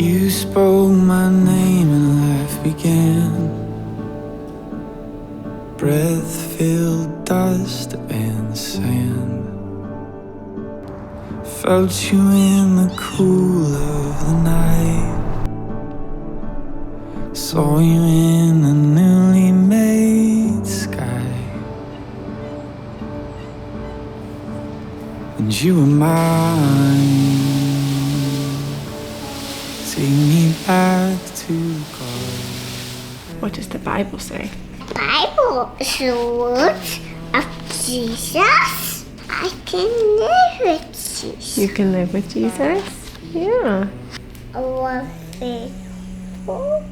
You spoke my name and life began. Breath filled dust and sand. Felt you in the cool of the night. Saw you in the newly made sky. And you were mine. Take me back to God. What does the Bible say? The Bible is the words of Jesus. I can live with Jesus. You can live with Jesus? Yeah. I love faithful.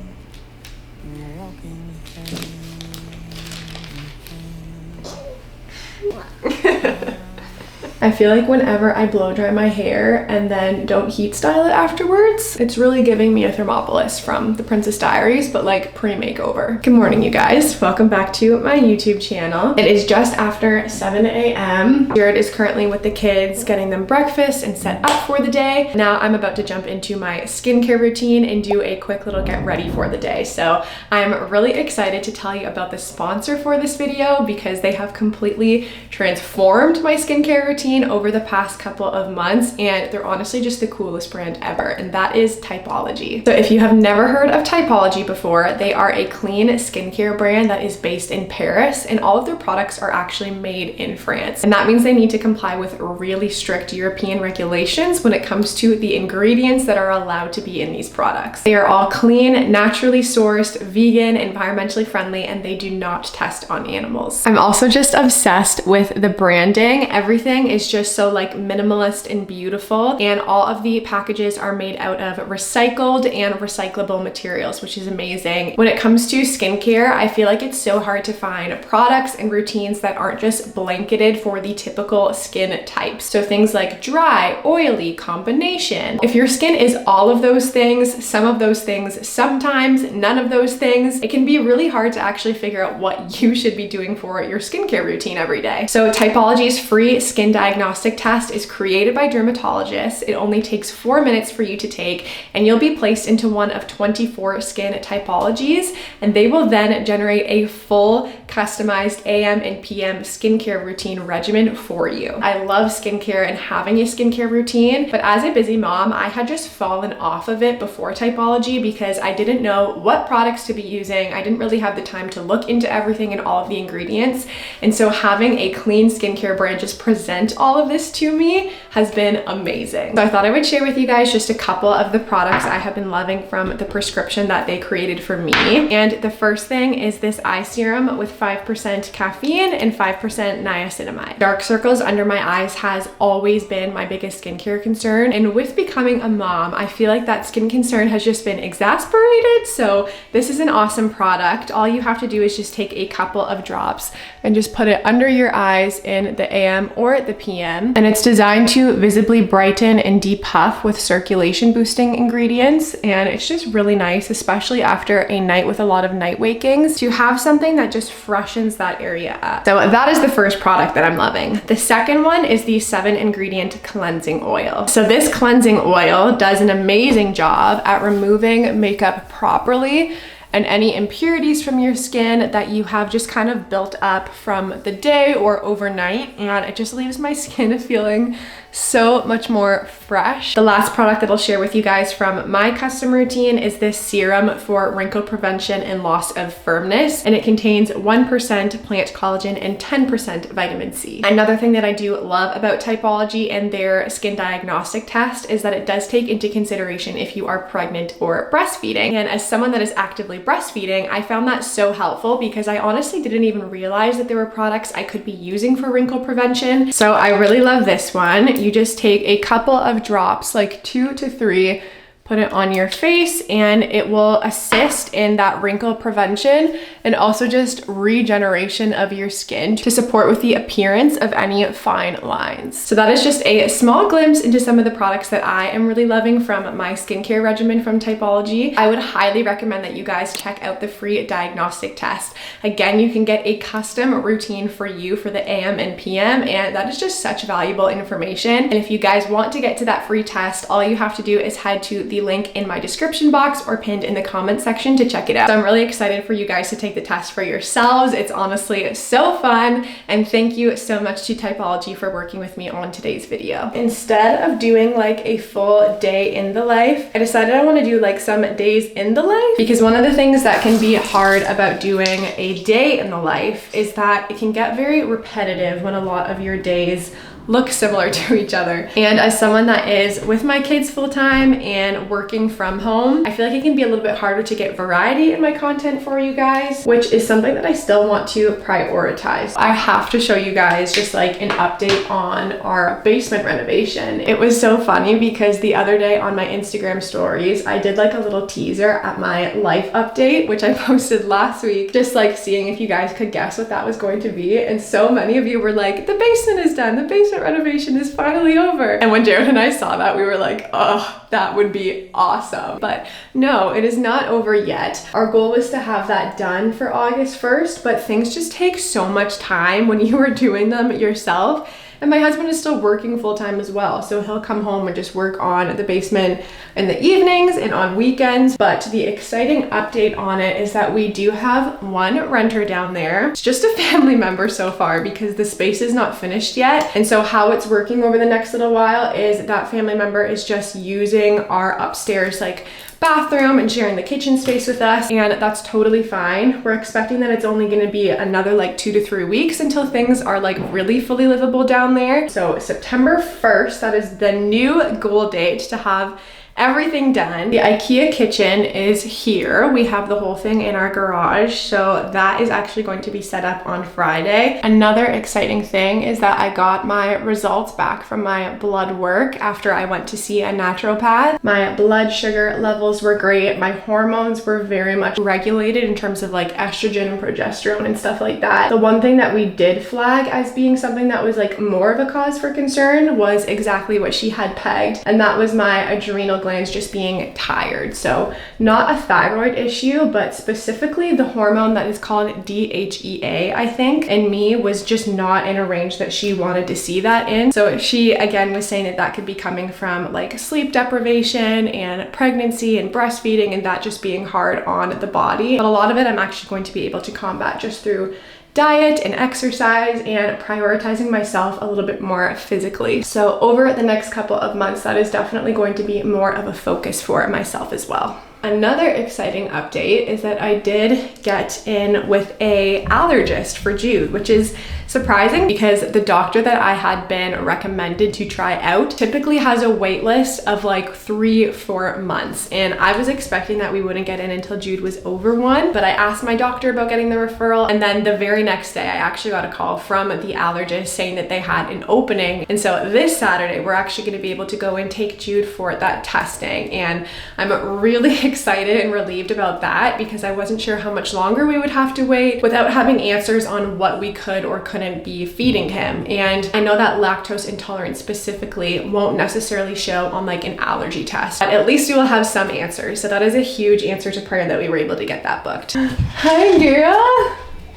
I feel like whenever I blow dry my hair and then don't heat style it afterwards, it's really giving me a Thermopolis from The Princess Diaries, but like pre-makeover. Good morning, you guys. Welcome back to my YouTube channel. It is just after 7 a.m. Jared is currently with the kids, getting them breakfast and set up for the day. Now I'm about to jump into my skincare routine and do a quick little get ready for the day. So I'm really excited to tell you about the sponsor for this video because they have completely transformed my skincare routine over the past couple of months, and they're honestly just the coolest brand ever, and that is Typology. So if you have never heard of Typology before, they are a clean skincare brand that is based in Paris, and all of their products are actually made in France. And that means they need to comply with really strict European regulations when it comes to the ingredients that are allowed to be in these products. They are all clean, naturally sourced, vegan, environmentally friendly, and they do not test on animals. I'm also just obsessed with the branding. Everything is just so like minimalist and beautiful, and all of the packages are made out of recycled and recyclable materials, which is amazing. When it comes to skincare, I feel like it's so hard to find products and routines that aren't just blanketed for the typical skin types. So things like dry, oily, combination. If your skin is all of those things, some of those things, sometimes none of those things, it can be really hard to actually figure out what you should be doing for your skincare routine every day. So Typology's free skin diagnostic test is created by dermatologists. It only takes 4 minutes for you to take, and you'll be placed into one of 24 skin typologies, and they will then generate a full customized AM and PM skincare routine regimen for you. I love skincare and having a skincare routine, but as a busy mom, I had just fallen off of it before Typology because I didn't know what products to be using. I didn't really have the time to look into everything and all of the ingredients, and so having a clean skincare brand just present all of this to me has been amazing. So I thought I would share with you guys just a couple of the products I have been loving from the prescription that they created for me. And the first thing is this eye serum with 5% caffeine and 5% niacinamide. Dark circles under my eyes has always been my biggest skincare concern, and with becoming a mom, I feel like that skin concern has just been exasperated. So this is an awesome product. All you have to do is just take a couple of drops and just put it under your eyes in the AM or the PM, and it's designed to visibly brighten and depuff with circulation boosting ingredients, and it's just really nice, especially after a night with a lot of night wakings, to have something that just freshens that area up. So that is the first product that I'm loving. The second one is the 7-ingredient cleansing oil. So this cleansing oil does an amazing job at removing makeup properly and any impurities from your skin that you have just kind of built up from the day or overnight, and it just leaves my skin feeling so much more fresh. The last product that I'll share with you guys from my custom routine is this serum for wrinkle prevention and loss of firmness, and it contains 1% plant collagen and 10% vitamin C. Another thing that I do love about Typology and their skin diagnostic test is that it does take into consideration if you are pregnant or breastfeeding, and as someone that is actively breastfeeding, I found that so helpful because I honestly didn't even realize that there were products I could be using for wrinkle prevention. So I really love this one. You just take a couple of drops, like 2 to 3, put it on your face, and it will assist in that wrinkle prevention and also just regeneration of your skin to support with the appearance of any fine lines. So that is just a small glimpse into some of the products that I am really loving from my skincare regimen from Typology. I would highly recommend that you guys check out the free diagnostic test. Again, you can get a custom routine for you for the AM and PM, and that is just such valuable information. And if you guys want to get to that free test, all you have to do is head to the the link in my description box or pinned in the comment section to check it out. So I'm really excited for you guys to take the test for yourselves. It's honestly so fun, and thank you so much to Typology for working with me on today's video. Instead of doing like a full day in the life, I decided I want to do like some days in the life, because one of the things that can be hard about doing a day in the life is that it can get very repetitive when a lot of your days look similar to each other. And as someone that is with my kids full time and working from home, I feel like it can be a little bit harder to get variety in my content for you guys, which is something that I still want to prioritize. I have to show you guys just like an update on our basement renovation. It was so funny because the other day on my Instagram stories, I did like a little teaser at my life update, which I posted last week, just like seeing if you guys could guess what that was going to be. And so many of you were like, the basement is done, the basement renovation is finally over. And when Jared and I saw that, we were like, oh, that would be awesome. But no, it is not over yet. Our goal was to have that done for August 1st, but things just take so much time when you are doing them yourself. And my husband is still working full-time as well, so he'll come home and just work on the basement in the evenings and on weekends. But the exciting update on it is that we do have one renter down there. It's just a family member so far because the space is not finished yet. And so how it's working over the next little while is that family member is just using our upstairs like bathroom and sharing the kitchen space with us, and that's totally fine. We're expecting that it's only going to be another like 2 to 3 weeks until things are like really fully livable down there. So September 1st, that is the new goal date to have everything done. The IKEA kitchen is here. We have the whole thing in our garage, so that is actually going to be set up on Friday. Another exciting thing is that I got my results back from my blood work after I went to see a naturopath. My blood sugar levels were great. My hormones were very much regulated in terms of like estrogen and progesterone and stuff like that. The one thing that we did flag as being something that was like more of a cause for concern was exactly what she had pegged, and that was my adrenal glands just being tired. So not a thyroid issue, but specifically the hormone that is called DHEA, I think, and me was just not in a range that she wanted to see that in. So she again was saying that that could be coming from like sleep deprivation and pregnancy and breastfeeding, and that just being hard on the body. But a lot of it I'm actually going to be able to combat just through diet and exercise and prioritizing myself a little bit more physically. So over the next couple of months, that is definitely going to be more of a focus for myself as well. Another exciting update is that I did get in with a allergist for Jude, which is surprising because the doctor that I had been recommended to try out typically has a wait list of like 3-4 months. And I was expecting that we wouldn't get in until Jude was over 1, but I asked my doctor about getting the referral. And then the very next day, I actually got a call from the allergist saying that they had an opening. And so this Saturday, we're actually going to be able to go and take Jude for that testing. And I'm really excited and relieved about that because I wasn't sure how much longer we would have to wait without having answers on what we could or couldn't be feeding him. And I know that lactose intolerance specifically won't necessarily show on like an allergy test, but at least we will have some answers. So that is a huge answer to prayer that we were able to get that booked. Hi, girl.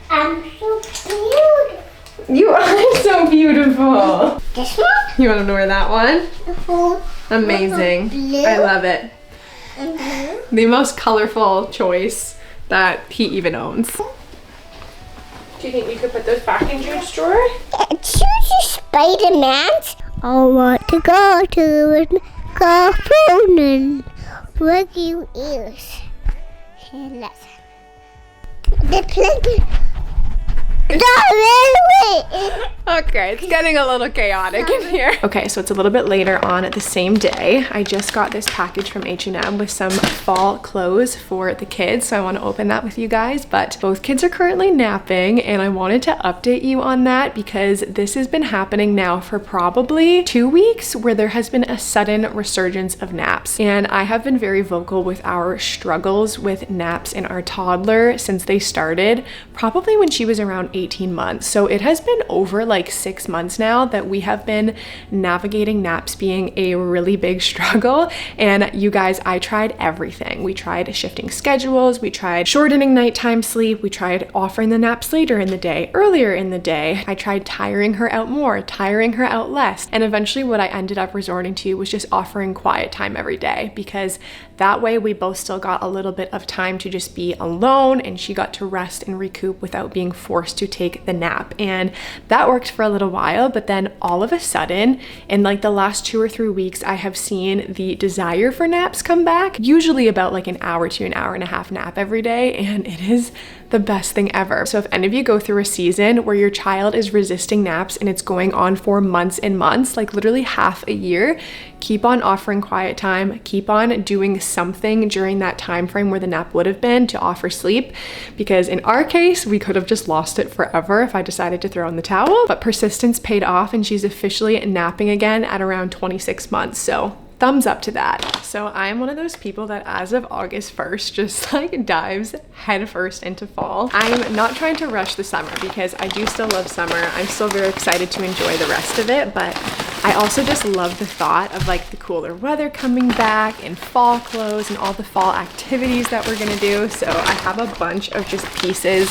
I'm so beautiful. You are so beautiful. This one? You want to wear that one? Blue. Amazing. Blue. I love it. And blue. The most colorful choice that he even owns. Do you think we could put those back in Jude's drawer? Choose Spider-Man. I want to go to California. Plug your ears. And let's. The plug. Okay, it's getting a little chaotic in here. Okay, so it's a little bit later on the same day. I just got this package from H&M with some fall clothes for the kids, so I want to open that with you guys. But both kids are currently napping, and I wanted to update you on that because this has been happening now for probably 2 weeks where there has been a sudden resurgence of naps. And I have been very vocal with our struggles with naps in our toddler since they started, probably when she was around 18 months. So it has been over like like 6 months now that we have been navigating naps being a really big struggle. And you guys, I tried everything. We tried shifting schedules, we tried shortening nighttime sleep, we tried offering the naps later in the day, earlier in the day. I tried tiring her out more, tiring her out less. And eventually what I ended up resorting to was just offering quiet time every day, because that way we both still got a little bit of time to just be alone, and she got to rest and recoup without being forced to take the nap. And that worked for a little while, but then all of a sudden in like the last 2 or 3 weeks, I have seen the desire for naps come back, usually about like an hour to an hour and a half nap every day, and it is the best thing ever. So if any of you go through a season where your child is resisting naps and it's going on for months and months, like literally half a year, keep on offering quiet time, keep on doing something during that time frame where the nap would have been to offer sleep, because in our case, we could have just lost it forever if I decided to throw in the towel, but persistence paid off and she's officially napping again at around 26 months. So thumbs up to that. So I'm one of those people that as of August 1st just like dives headfirst into fall. I'm not trying to rush the summer because I do still love summer. I'm still very excited to enjoy the rest of it, but I also just love the thought of like the cooler weather coming back and fall clothes and all the fall activities that we're gonna do. So I have a bunch of just pieces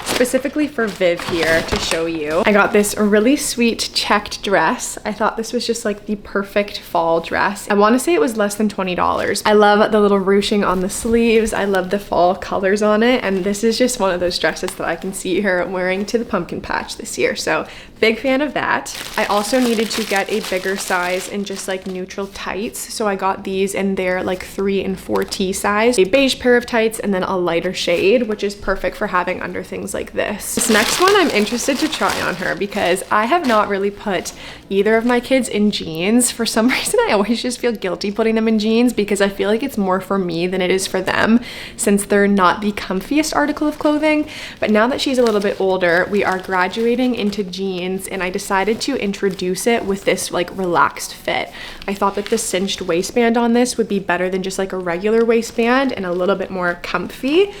specifically for Viv here to show you. I got this really sweet checked dress. I thought this was just like the perfect fall dress. I want to say it was less than $20. I love the little ruching on the sleeves. I love the fall colors on it. And this is just one of those dresses that I can see her wearing to the pumpkin patch this year. So big fan of that. I also needed to get a bigger size in just like neutral tights. So I got these in their like 3 and 4T size, a beige pair of tights and then a lighter shade, which is perfect for having under things like this. This next one I'm interested to try on her because I have not really put either of my kids in jeans. For some reason, I always just feel guilty putting them in jeans because I feel like it's more for me than it is for them, since they're not the comfiest article of clothing. But now that she's a little bit older, we are graduating into jeans, and I decided to introduce it with this like relaxed fit. I thought that the cinched waistband on this would be better than just like a regular waistband and a little bit more comfy.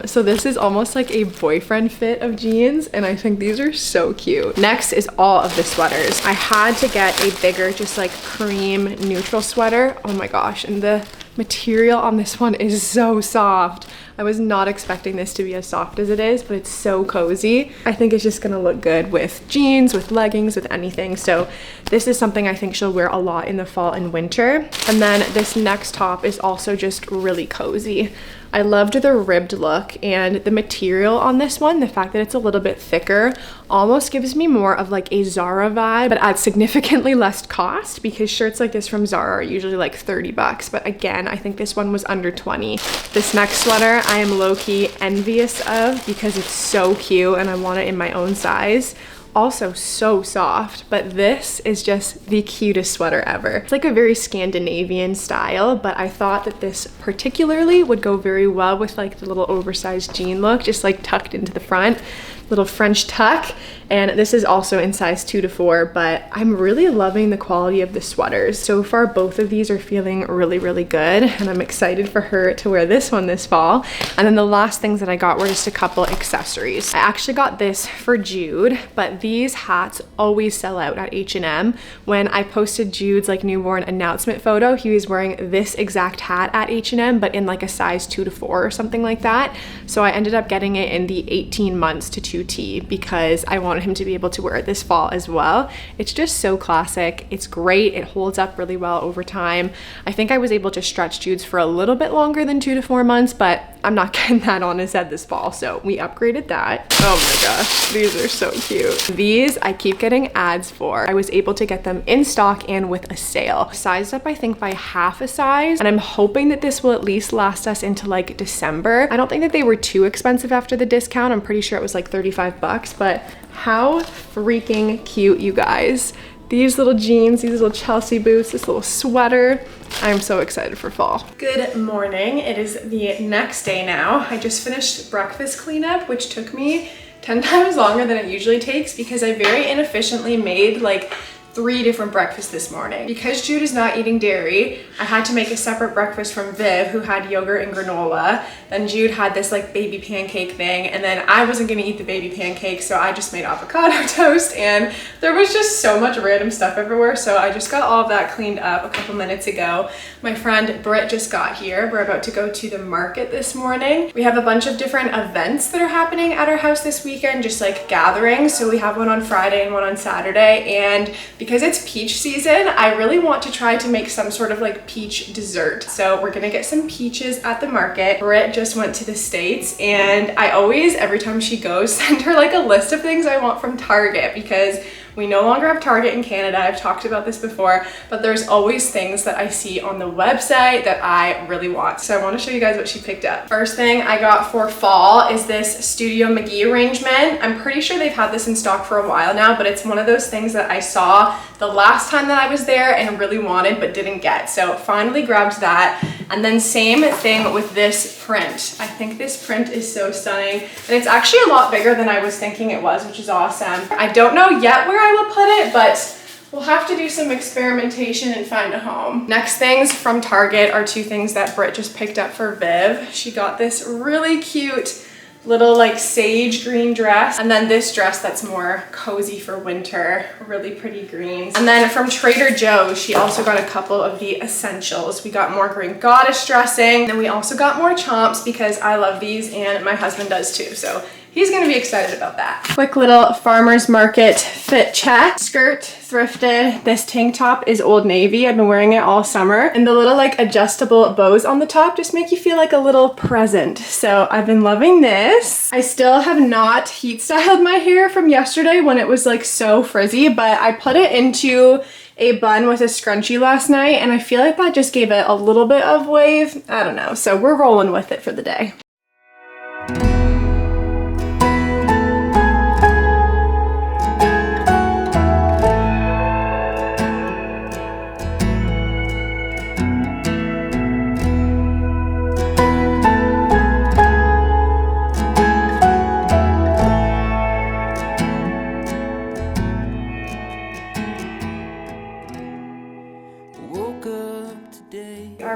So this is almost like a boyfriend fit of jeans, and I think these are so cute. Next is all of the sweaters. I had to get a bigger, just like cream neutral sweater. Oh my gosh, and the material on this one is so soft. I was not expecting this to be as soft as it is, but it's so cozy. I think it's just gonna look good with jeans, with leggings, with anything. So this is something I think she'll wear a lot in the fall and winter. And then this next top is also just really cozy. I loved the ribbed look, and the material on this one, the fact that it's a little bit thicker, almost gives me more of like a Zara vibe, but at significantly less cost, because shirts like this from Zara are usually like 30 bucks. But again, I think this one was under 20. This next sweater I am low-key envious of because it's so cute and I want it in my own size. Also so soft, but this is just the cutest sweater ever. It's like a very Scandinavian style, but I thought that this particularly would go very well with like the little oversized jean look, just like tucked into the front, little French tuck. And this is also in size 2 to 4, but I'm really loving the quality of the sweaters. So far, both of these are feeling really, really good, and I'm excited for her to wear this one this fall. And then the last things that I got were just a couple accessories. I actually got this for Jude, but these hats always sell out at H&M. When I posted Jude's like newborn announcement photo, he was wearing this exact hat at H&M, but in like a size 2 to 4 or something like that. So I ended up getting it in the 18 months to 2T because I wanted him to be able to wear it this fall as well. It's just so classic. It's great. It holds up really well over time. I think I was able to stretch Jude's for a little bit longer than 2 to 4 months, but I'm not getting that on his head this fall, so we upgraded that. Oh my gosh, these are so cute. These I keep getting ads for. I was able to get them in stock and with a sale. Sized up I think by half a size, and I'm hoping that this will at least last us into like December. I don't think that they were too expensive after the discount. I'm pretty sure it was like 35 bucks, but how freaking cute, you guys. These little jeans, these little Chelsea boots, this little sweater. I'm so excited for fall. Good morning. It is the next day now. I just finished breakfast cleanup, which took me 10 times longer than it usually takes because I very inefficiently made like 3 different breakfasts this morning. Because Jude is not eating dairy, I had to make a separate breakfast from Viv, who had yogurt and granola. Then Jude had this like baby pancake thing, and then I wasn't gonna eat the baby pancake, so I just made avocado toast, and there was just so much random stuff everywhere, so I just got all of that cleaned up a couple minutes ago. My friend Britt just got here. We're about to go to the market this morning. We have a bunch of different events that are happening at our house this weekend, just like gatherings. So we have one on Friday and one on Saturday, and because it's peach season, I really want to try to make some sort of like peach dessert. So we're gonna get some peaches at the market. Britt just went to the States, and I always, every time she goes, send her like a list of things I want from Target, because we no longer have Target in Canada. I've talked about this before, but there's always things that I see on the website that I really want. So I want to show you guys what she picked up. First thing I got for fall is this Studio McGee arrangement. I'm pretty sure they've had this in stock for a while now, but it's one of those things that I saw the last time that I was there and really wanted but didn't get. So finally grabbed that. And then same thing with this print. I think this print is so stunning, and it's actually a lot bigger than I was thinking it was, which is awesome. I don't know yet where I will put it, but we'll have to do some experimentation and find a home. Next things from Target are 2 things that Britt just picked up for Viv. She got this really cute little like sage green dress, and then this dress that's more cozy for winter, really pretty greens. And then from Trader Joe's, she also got a couple of the essentials. We got more green goddess dressing, and we also got more chomps because I love these and my husband does too, so he's gonna be excited about that. Quick little farmer's market fit check. Skirt thrifted. This tank top is Old Navy. I've been wearing it all summer. And the little like adjustable bows on the top just make you feel like a little present. So I've been loving this. I still have not heat styled my hair from yesterday when it was like so frizzy, but I put it into a bun with a scrunchie last night, and I feel like that just gave it a little bit of wave. I don't know. So we're rolling with it for the day.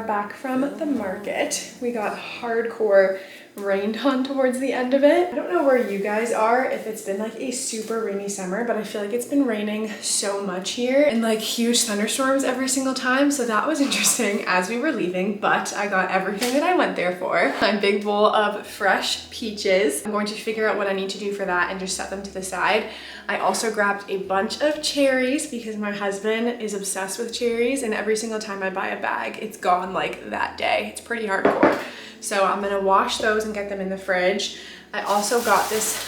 Back from the market. We got hardcore rained on towards the end of it. I don't know where you guys are, if it's been like a super rainy summer, but I feel like it's been raining so much here and like huge thunderstorms every single time. So that was interesting as we were leaving, but I got everything that I went there for. My big bowl of fresh peaches. I'm going to figure out what I need to do for that and just set them to the side. I also grabbed a bunch of cherries because my husband is obsessed with cherries, and every single time I buy a bag, it's gone like that day. It's pretty hardcore. So I'm gonna wash those and get them in the fridge. I also got this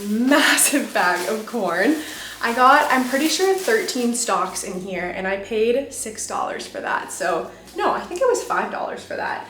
massive bag of corn. I got, I'm pretty sure 13 stalks in here, and I paid $6 for that. So no, I think it was $5 for that.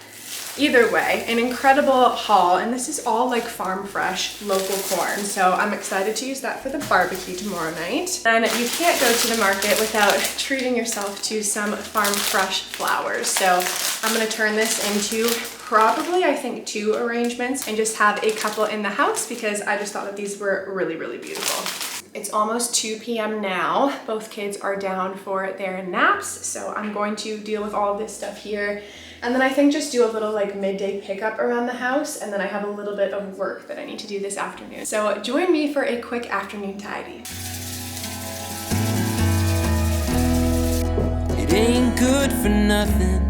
Either way, an incredible haul, and this is all like farm fresh local corn, so I'm excited to use that for the barbecue tomorrow night. And you can't go to the market without treating yourself to some farm fresh flowers, so I'm going to turn this into probably I think 2 arrangements and just have a couple in the house because I just thought that these were really beautiful. It's almost 2 p.m. now. Both kids are down for their naps, so I'm going to deal with all of this stuff here. And then I think just do a little like midday pickup around the house, and then I have a little bit of work that I need to do this afternoon. So join me for a quick afternoon tidy. It ain't good for nothing,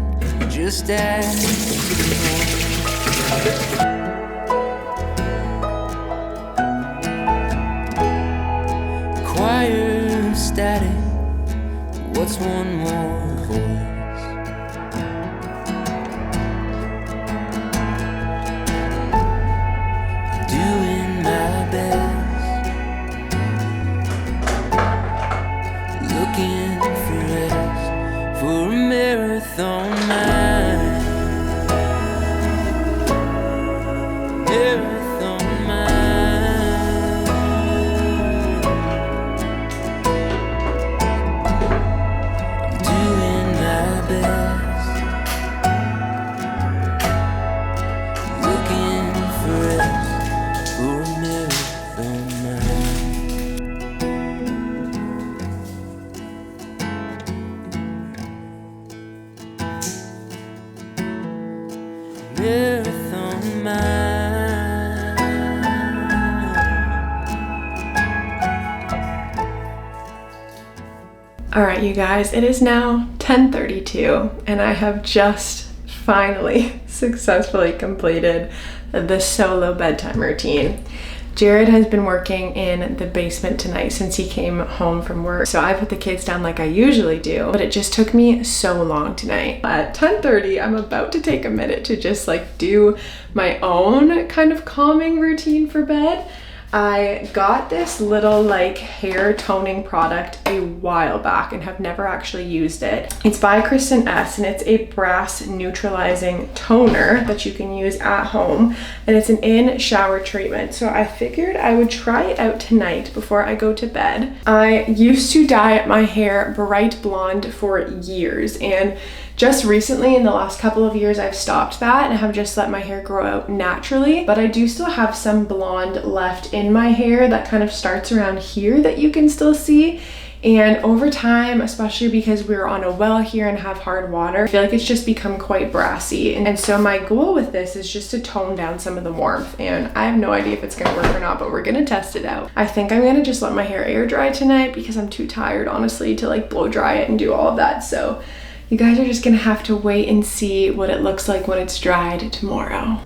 just as quiet static. What's one more voice? Doing my best, looking for rest, for a marathon mind. Marathon mind. I'm doing my best, looking for rest, for a marathon mind. All right, you guys, it is now 10:32 and I have just finally successfully completed the solo bedtime routine. Jared has been working in the basement tonight since he came home from work. So I put the kids down like I usually do, but it just took me so long tonight. At 10:30, I'm about to take a minute to just like do my own kind of calming routine for bed. I got this little like hair toning product a while back and have never actually used it. It's by Kristen S and it's a brass neutralizing toner that you can use at home, and it's an in-shower treatment. So I figured I would try it out tonight before I go to bed. I used to dye my hair bright blonde for years, and just recently in the last couple of years I've stopped that and have just let my hair grow out naturally, but I do still have some blonde left in my hair that kind of starts around here that you can still see. And over time, especially because we're on a well here and have hard water, I feel like it's just become quite brassy. And so my goal with this is just to tone down some of the warmth. And I have no idea if it's gonna work or not, but we're gonna test it out. I think I'm gonna just let my hair air dry tonight because I'm too tired, honestly, to like blow dry it and do all of that. So you guys are just gonna have to wait and see what it looks like when it's dried tomorrow.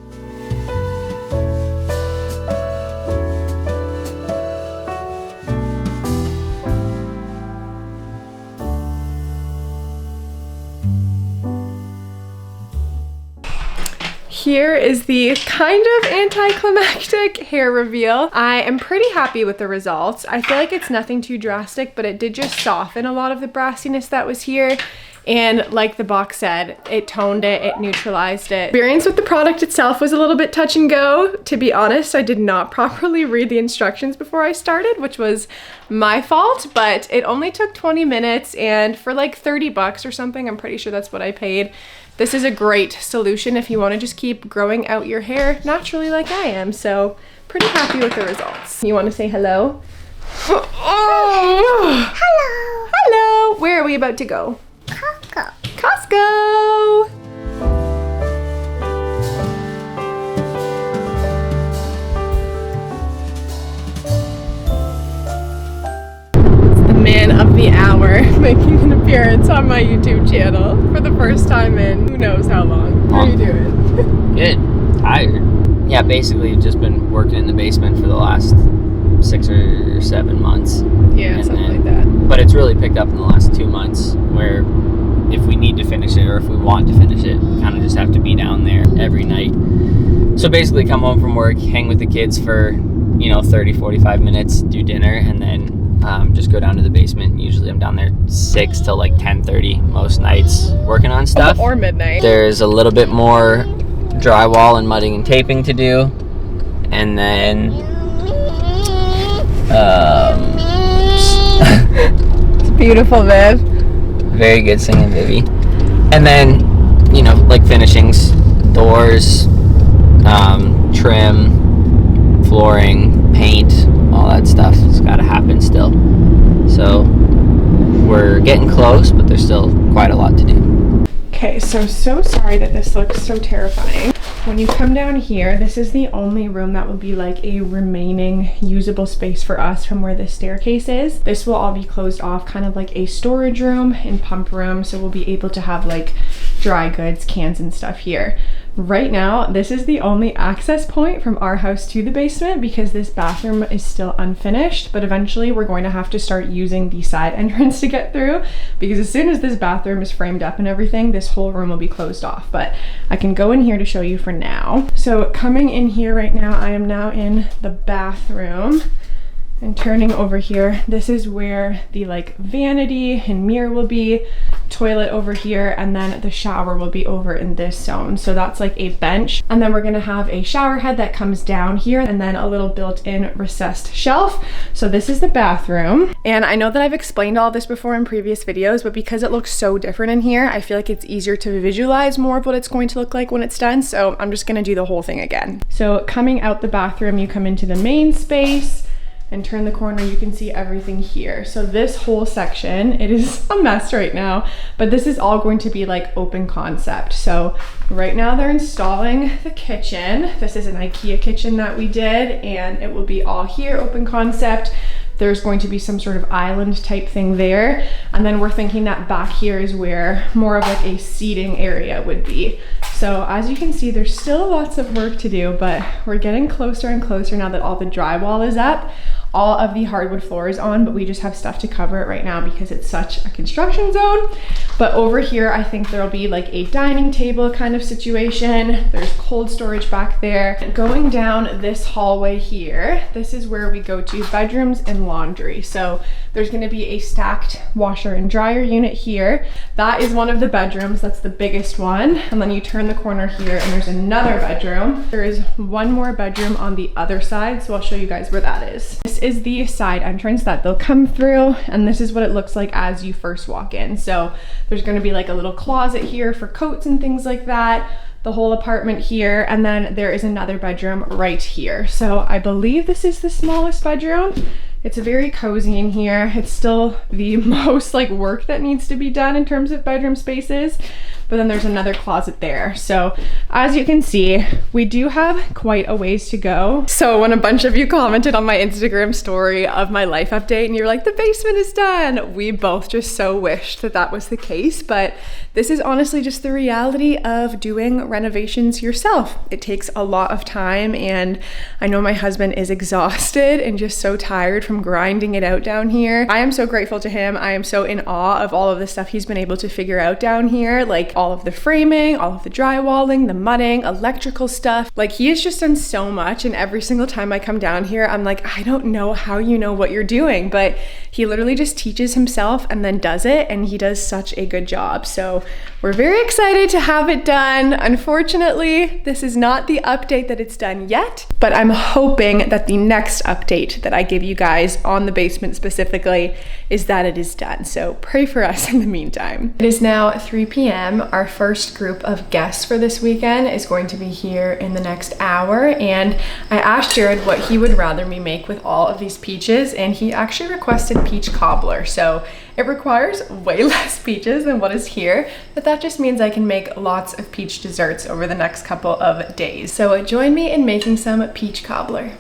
Here is the kind of anticlimactic hair reveal. I am pretty happy with the results. I feel like it's nothing too drastic, but it did just soften a lot of the brassiness that was here. And like the box said, it toned it, it neutralized it. Experience with the product itself was a little bit touch and go. To be honest, I did not properly read the instructions before I started, which was my fault, but it only took 20 minutes and for like 30 bucks or something, I'm pretty sure that's what I paid. This is a great solution if you want to just keep growing out your hair naturally like I am. So pretty happy with the results. You want to say hello? Oh. Hello. Hello. Where are we about to go? Costco. Costco. It's the man of the hour making an appearance on my YouTube channel for the first time in who knows how long. How are you doing? Good. Tired. Yeah, basically just been working in the basement for the last 6 or 7 months. Yeah, something like that. But it's really picked up in the last 2 months where if we need to finish it or if we want to finish it, we kind of just have to be down there every night. So basically come home from work, hang with the kids for, 30, 45 minutes, do dinner, and then just go down to the basement. Usually I'm down there 6 till like 10:30 most nights working on stuff. Or midnight. There's a little bit more drywall and mudding and taping to do. And then It's beautiful, Viv. very good singing, Vivi. And then, like finishings, doors, trim, flooring, paint, all that stuff. It's got to happen still. So we're getting close, but there's still quite a lot to do. Okay, so sorry that this looks so terrifying. When you come down here, this is the only room that will be like a remaining usable space for us from where the staircase is. This will all be closed off, kind of like a storage room and pump room, so we'll be able to have like dry goods, cans and stuff here. Right now, this is the only access point from our house to the basement because this bathroom is still unfinished, but eventually we're going to have to start using the side entrance to get through, because as soon as this bathroom is framed up and everything, this whole room will be closed off. But I can go in here to show you for now. So coming in here right now, I am now in the bathroom. And turning over here, this is where the like vanity and mirror will be, toilet over here, and then the shower will be over in this zone. So that's like a bench. And then we're gonna have a shower head that comes down here and then a little built-in recessed shelf. So this is the bathroom. And I know that I've explained all this before in previous videos, but because it looks so different in here, I feel like it's easier to visualize more of what it's going to look like when it's done. So I'm just gonna do the whole thing again. So coming out the bathroom, you come into the main space and turn the corner, you can see everything here. So this whole section, it is a mess right now, but this is all going to be like open concept. So right now they're installing the kitchen. This is an IKEA kitchen that we did, and it will be all here, open concept. there's going to be some sort of island type thing there. And then we're thinking that back here is where more of like a seating area would be. So as you can see, there's still lots of work to do, but we're getting closer and closer now that all the drywall is up. All of the hardwood floor is on, but we just have stuff to cover it right now because it's such a construction zone. But over here, I think there'll be like a dining table kind of situation. There's cold storage back there. Going down this hallway here, this is where we go to bedrooms and laundry. So there's gonna be a stacked washer and dryer unit here. That is one of the bedrooms, that's the biggest one. And then you turn the corner here and there's another bedroom. There is one more bedroom on the other side, so I'll show you guys where that is. This is the side entrance that they'll come through, and this is what it looks like as you first walk in. So there's gonna be like a little closet here for coats and things like that, the whole apartment here, and then there is another bedroom right here. So I believe this is the smallest bedroom. It's very cozy in here. It's still the most like work that needs to be done in terms of bedroom spaces. But then there's another closet there. So as you can see, we do have quite a ways to go. So when a bunch of you commented on my Instagram story of my life update and you're like, the basement is done, we both just so wished that that was the case. But this is honestly just the reality of doing renovations yourself. It takes a lot of time, and I know my husband is exhausted and just so tired from grinding it out down here. I am so grateful to him. I am so in awe of all of the stuff he's been able to figure out down here, like all of the framing, all of the drywalling, the mudding, electrical stuff. Like, he has just done so much, and every single time I come down here, I'm like, I don't know how you know what you're doing, but he literally just teaches himself and then does it, and he does such a good job. So we're very excited to have it done. Unfortunately, this is not the update that it's done yet, but I'm hoping that the next update that I give you guys on the basement specifically is that it is done. So pray for us in the meantime. It is now 3 p.m. Our first group of guests for this weekend is going to be here in the next hour, and I asked Jared what he would rather me make with all of these peaches, and he actually requested peach cobbler. So it requires way less peaches than what is here, but that just means I can make lots of peach desserts over the next couple of days. So join me in making some peach cobbler.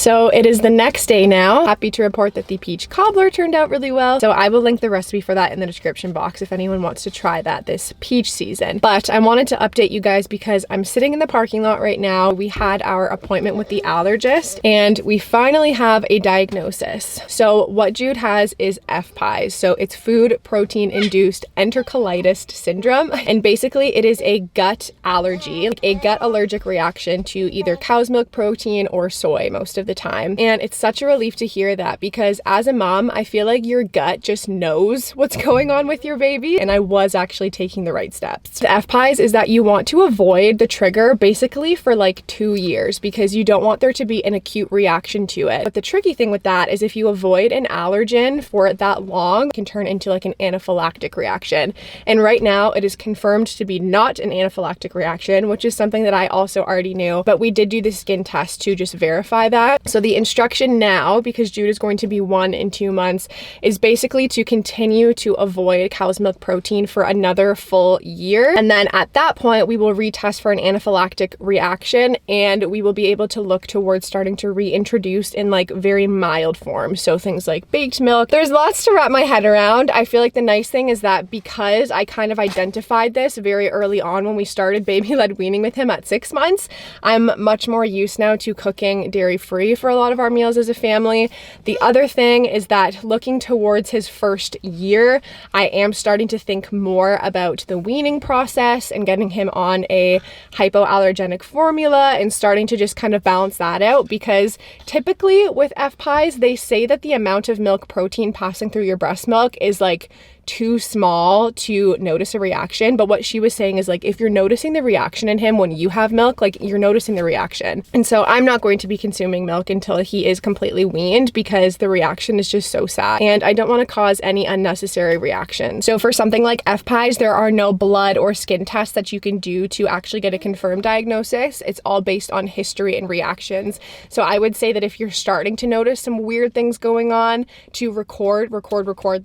So it is the next day now. Happy to report that the peach cobbler turned out really well. So I will link the recipe for that in the description box if anyone wants to try that this peach season. But I wanted to update you guys because I'm sitting in the parking lot right now. We had our appointment with the allergist and we finally have a diagnosis. So what Jude has is FPIES. So it's food protein induced enterocolitis syndrome. And basically it is a gut allergy, like a gut allergic reaction to either cow's milk protein or soy most of the time. And it's such a relief to hear that because as a mom, I feel like your gut just knows what's going on with your baby. And I was actually taking the right steps. The FPIES is that you want to avoid the trigger basically for like 2 years because you don't want there to be an acute reaction to it. But the tricky thing with that is if you avoid an allergen for that long, it can turn into like an anaphylactic reaction. And right now it is confirmed to be not an anaphylactic reaction, which is something that I also already knew, but we did do the skin test to just verify that. So the instruction now, because Jude is going to be 1 in 2 months, is basically to continue to avoid cow's milk protein for another full year. And then at that point, we will retest for an anaphylactic reaction, and we will be able to look towards starting to reintroduce in like very mild forms. So things like baked milk. There's lots to wrap my head around. I feel like the nice thing is that because I kind of identified this very early on when we started baby-led weaning with him at 6 months, I'm much more used now to cooking dairy-free for a lot of our meals as a family. The other thing is that looking towards his first year, I am starting to think more about the weaning process and getting him on a hypoallergenic formula and starting to just kind of balance that out, because typically with FPIEs, they say that the amount of milk protein passing through your breast milk is like too small to notice a reaction. But what she was saying is like, if you're noticing the reaction in him when you have milk, like you're noticing the reaction. And so I'm not going to be consuming milk until he is completely weaned, because the reaction is just so sad and I don't want to cause any unnecessary reaction. So for something like FPIEs, there are no blood or skin tests that you can do to actually get a confirmed diagnosis. It's all based on history and reactions. So I would say that if you're starting to notice some weird things going on, to record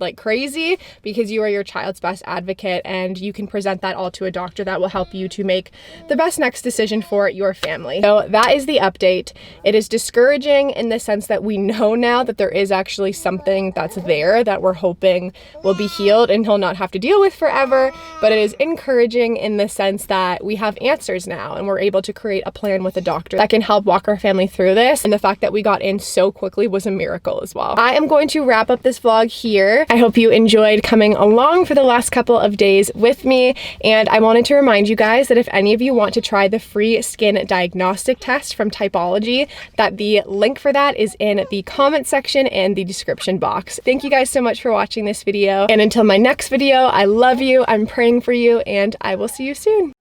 like crazy, because you are your child's best advocate and you can present that all to a doctor that will help you to make the best next decision for your family. So that is the update. It is discouraging in the sense that we know now that there is actually something that's there that we're hoping will be healed and he'll not have to deal with forever, but it is encouraging in the sense that we have answers now and we're able to create a plan with a doctor that can help walk our family through this. And the fact that we got in so quickly was a miracle as well. I am going to wrap up this vlog here. I hope you enjoyed coming along for the last couple of days with me, and I wanted to remind you guys that if any of you want to try the free skin diagnostic test from Typology, that the link for that is in the comment section and the description box. Thank you guys so much for watching this video, and until my next video, I love you, I'm praying for you, and I will see you soon.